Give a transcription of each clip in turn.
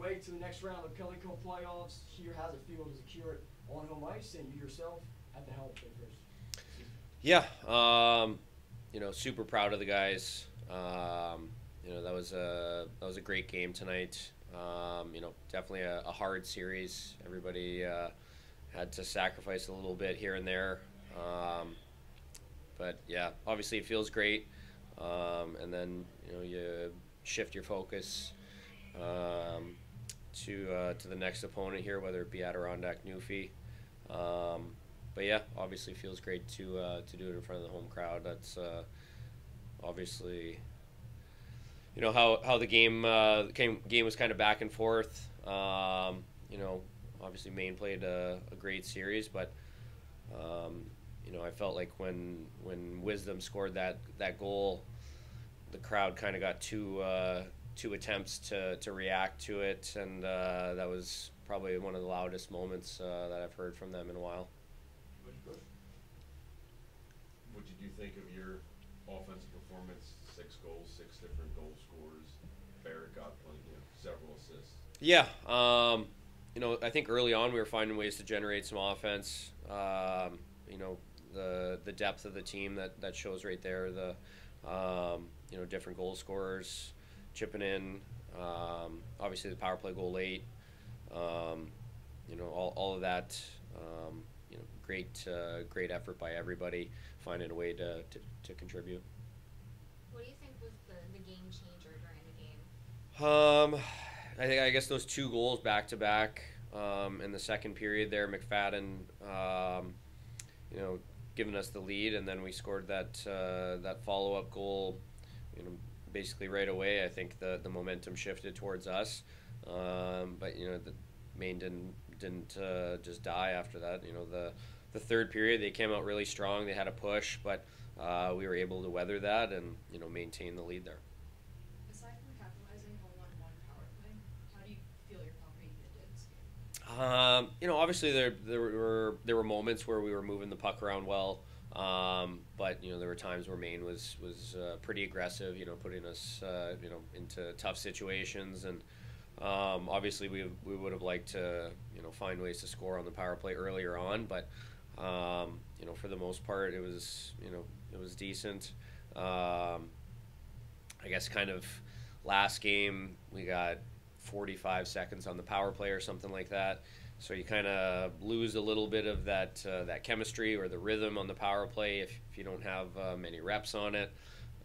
way to the next round of Kelly Cup playoffs. Here, how's it feel to secure it on home ice and you yourself at the helm for the first? Yeah, super proud of the guys. That was a great game tonight. Definitely a hard series. Everybody had to sacrifice a little bit here and there. But yeah, obviously it feels great. And then you shift your focus to the next opponent here, whether it be Adirondack, Newfie. But yeah, obviously feels great to do it in front of the home crowd. That's obviously how the game was kind of back and forth. Obviously Maine played a great series, but I felt like when Wisdom scored that goal, the crowd kind of got two attempts to react to it, and that was probably one of the loudest moments that I've heard from them in a while. What did you think of your offensive performance? 6 goals, 6 different goal scorers. Barrett got several assists. Yeah, I think early on we were finding ways to generate some offense. The depth of the team that shows right there. The different goal scorers chipping in. Obviously the power play goal late. All of that. Great effort by everybody, finding a way to contribute. What do you think was the game changer during the game? I guess those 2 goals back to back in the second period there, McFadden, giving us the lead, and then we scored that follow up goal, basically right away. I think the momentum shifted towards us, but the Maine didn't just die after that. The third period they came out really strong. They had a push, but we were able to weather that and maintain the lead there. Aside from capitalizing on one power play, how do you feel your property did this game? Obviously there were moments where we were moving the puck around well, but there were times where Maine was pretty aggressive, putting us into tough situations, and obviously we would have liked to find ways to score on the power play earlier on, but for the most part it was decent. I guess kind of last game we got 45 seconds on the power play or something like that, so you kind of lose a little bit of that chemistry or the rhythm on the power play if you don't have many reps on it.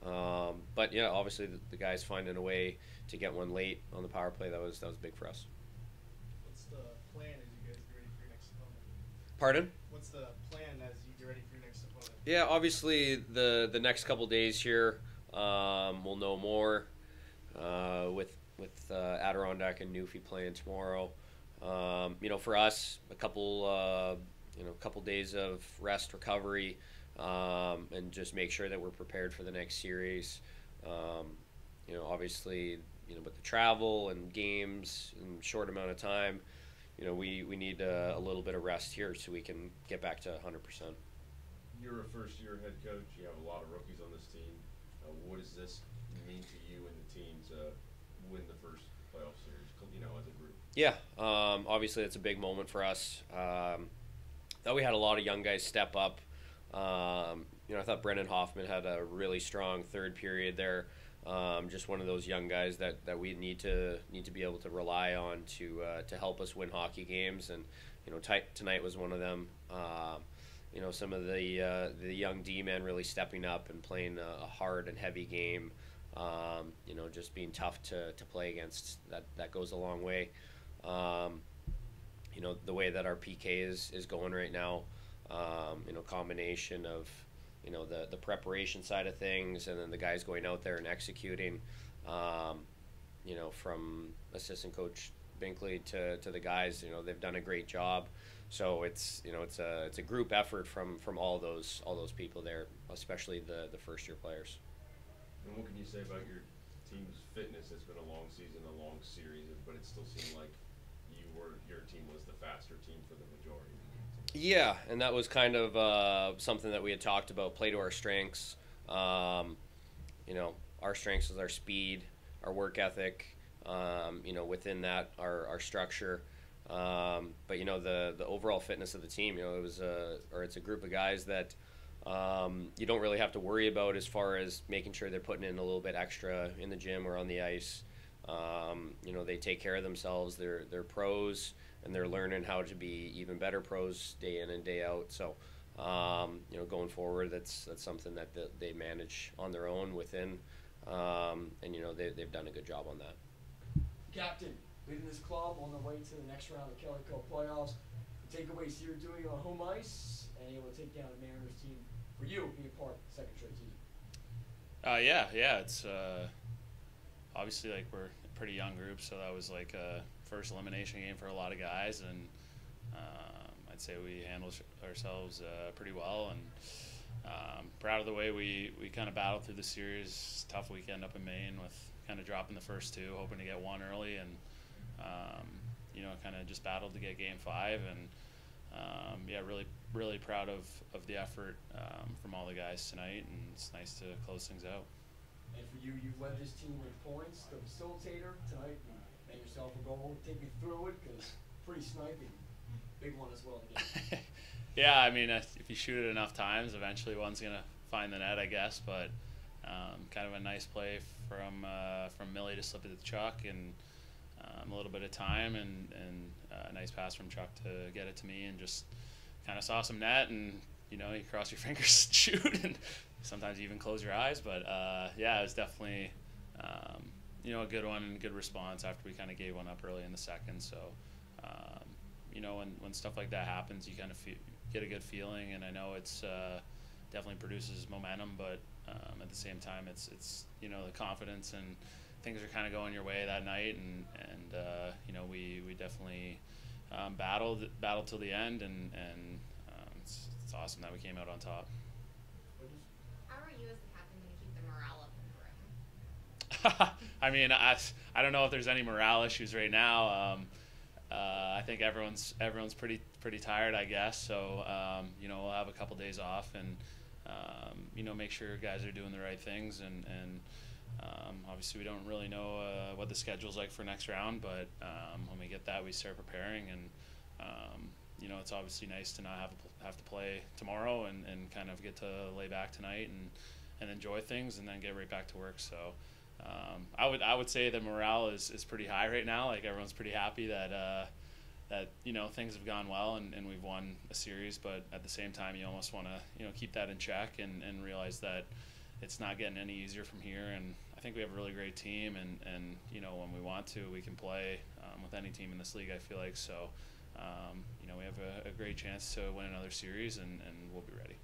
But yeah, obviously the guys finding a way to get one late on the power play, that was big for us. What's the plan as you guys get ready for your next opponent? Pardon? What's the plan as you get ready for your next opponent? Yeah, obviously the next couple days here, we'll know more with Adirondack and Newfie playing tomorrow. For us, a couple days of rest, recovery, and just make sure that we're prepared for the next series. Obviously, with the travel and games in a short amount of time, we need a little bit of rest here so we can get back to 100%. You're a first-year head coach. You have a lot of rookies on this team. What does this mean to you and the team to win the first playoff series, as a group? Yeah, obviously it's a big moment for us. Thought we had a lot of young guys step up. I thought Brendan Hoffman had a really strong third period there. Just one of those young guys that we need to be able to rely on to help us win hockey games, and tonight was one of them. Some of the young D-men really stepping up and playing a hard and heavy game. Just being tough to play against, that goes a long way. The way that our PK is going right now, combination of the preparation side of things, and then the guys going out there and executing, from assistant coach Binkley to the guys, they've done a great job. So it's a group effort from all those people there, especially the first year players. And what can you say about your team's fitness? It's been a long season, a long series, but it still seemed like your team was the faster team for the majority. Yeah, and that was kind of something that we had talked about. Play to our strengths. Our strengths is our speed, our work ethic, within that our structure. But the overall fitness of the team, it's a group of guys that you don't really have to worry about as far as making sure they're putting in a little bit extra in the gym or on the ice. They take care of themselves. They're pros, and they're learning how to be even better pros day in and day out. So, going forward, that's something that they manage on their own within, and they've done a good job on that. Captain, leading this club on the way to the next round of Kelly Cup playoffs. The takeaways you're doing on home ice and able to take down a Mariners team for you being part of the second straight season. Yeah, it's obviously like we're a pretty young group, so that was like a first elimination game for a lot of guys, and I'd say we handled ourselves pretty well, and proud of the way we kind of battled through the series. Tough weekend up in Maine with kind of dropping the first two, hoping to get one early, and kind of just battled to get game 5, and really proud of the effort from all the guys tonight, and it's nice to close things out. And for you, you've led this team with points. The facilitator tonight, you made yourself a goal. Take me through it, because pretty sniping. Big one as well to get. Yeah, I mean, if you shoot it enough times, eventually one's going to find the net, I guess. But kind of a nice play from Millie to slip it to Chuck, and a little bit of time, and a nice pass from Chuck to get it to me, and just kind of saw some net, and you cross your fingers and shoot, and sometimes you even close your eyes. But it was definitely a good one and good response after we kind of gave one up early in the second. So when stuff like that happens, you kind of get a good feeling, and I know it's definitely produces momentum, but at the same time it's the confidence, and things are kind of going your way that night, and we definitely battled till the end, and it's awesome that we came out on top. How are you as the captain going to keep the morale up in the room? I mean, I don't know if there's any morale issues right now. I think everyone's pretty tired, I guess. So we'll have a couple days off, and make sure guys are doing the right things, and obviously we don't really know what the schedule's like for next round, but when we get that, we start preparing, and it's obviously nice to not have to play tomorrow, and kind of get to lay back tonight and enjoy things, and then get right back to work. So I would say the morale is pretty high right now. Like, everyone's pretty happy that things have gone well, and we've won a series, but at the same time you almost want to keep that in check, and realize that it's not getting any easier from here. And I think we have a really great team, and when we want to, we can play with any team in this league, I feel like. So we have a great chance to win another series, and we'll be ready.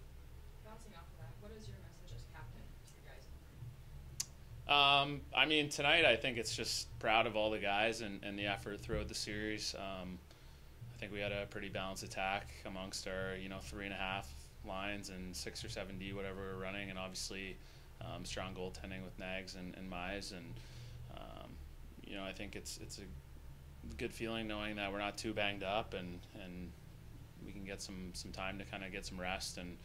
Bouncing off of that, what is your message as captain to the guys? I mean, tonight I think it's just proud of all the guys and the effort throughout the series. I think we had a pretty balanced attack amongst our 3.5 lines and 6 or 7 D, whatever we're running, and obviously strong goaltending with Nags and Mize, and I think it's a good feeling knowing that we're not too banged up, and we can get some time to kind of get some rest and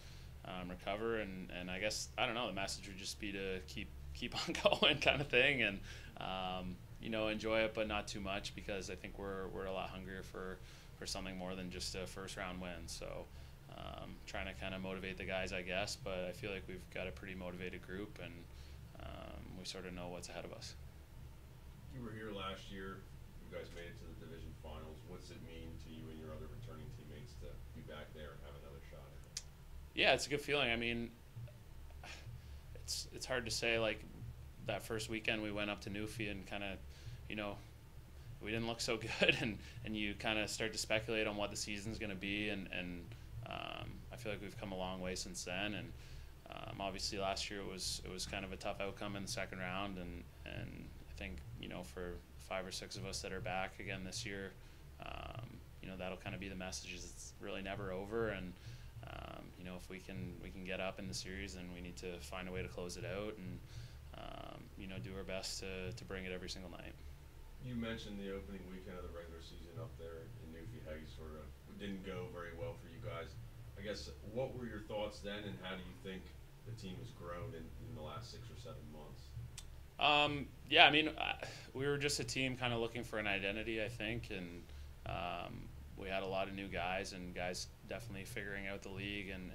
recover, and I guess, I don't know, the message would just be to keep on going, kind of thing, and enjoy it, but not too much, because I think we're a lot hungrier for something more than just a first round win. So trying to kind of motivate the guys, I guess, but I feel like we've got a pretty motivated group, and we sort of know what's ahead of us. You were here last year. You guys made it to the division finals. What's it mean to you and your other returning teammates to be back there and have another shot at it? Yeah, it's a good feeling. I mean, it's hard to say. Like, that first weekend we went up to Newfie, and kind of, we didn't look so good, and you kind of start to speculate on what the season's going to be, and I feel like we've come a long way since then, and obviously last year it was kind of a tough outcome in the second round, and I think for 5 or 6 of us that are back again this year, that'll kind of be the message, is it's really never over, and if we can get up in the series, then we need to find a way to close it out, and do our best to bring it every single night. You mentioned the opening weekend of the regular season up there in Newfie, how you sort of didn't go very well for you guys. I guess, what were your thoughts then, and how do you think the team has grown in the last 6 or 7 months? Yeah, I mean, we were just a team kind of looking for an identity, I think, and we had a lot of new guys and guys definitely figuring out the league and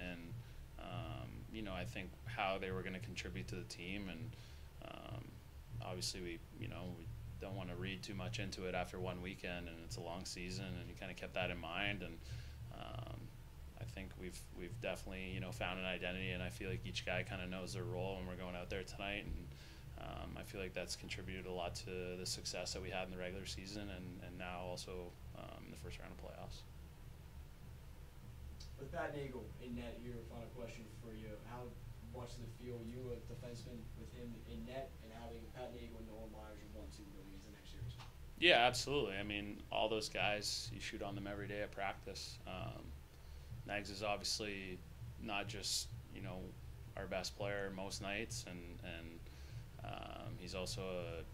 you know, I think how they were going to contribute to the team, and obviously we don't want to read too much into it after one weekend, and it's a long season, and you kind of kept that in mind, and I think we've definitely found an identity, and I feel like each guy kind of knows their role when we're going out there tonight, and I feel like that's contributed a lot to the success that we had in the regular season, and now also in the first round of playoffs. With Pat Nagel in net here, final question for you. How much does it feel, you a defenseman with him in net, and having Pat Nagel and Nolan Myers as 1-2 going into the next series? Yeah, absolutely. I mean, all those guys, you shoot on them every day at practice. Nags is obviously not just, our best player most nights, and he's also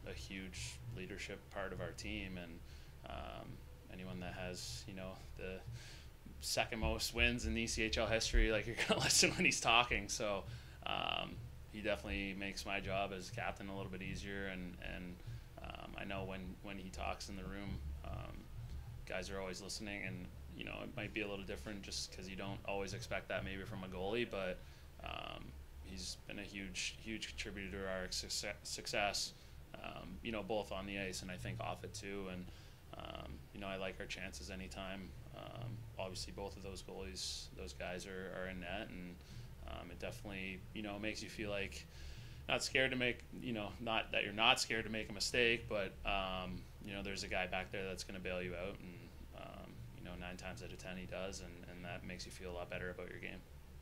a huge leadership part of our team, and anyone that has, the second most wins in ECHL history, like, you're going to listen when he's talking. So he definitely makes my job as captain a little bit easier, and I know when he talks in the room, guys are always listening, and it might be a little different just because you don't always expect that maybe from a goalie, but he's been a huge contributor to our success, both on the ice and I think off it too, and I like our chances anytime. Obviously both of those goalies, those guys are in net, and it definitely makes you feel like not scared to make, not that you're not scared to make a mistake, but there's a guy back there that's going to bail you out, and 9 times out of 10 he does, and that makes you feel a lot better about your game.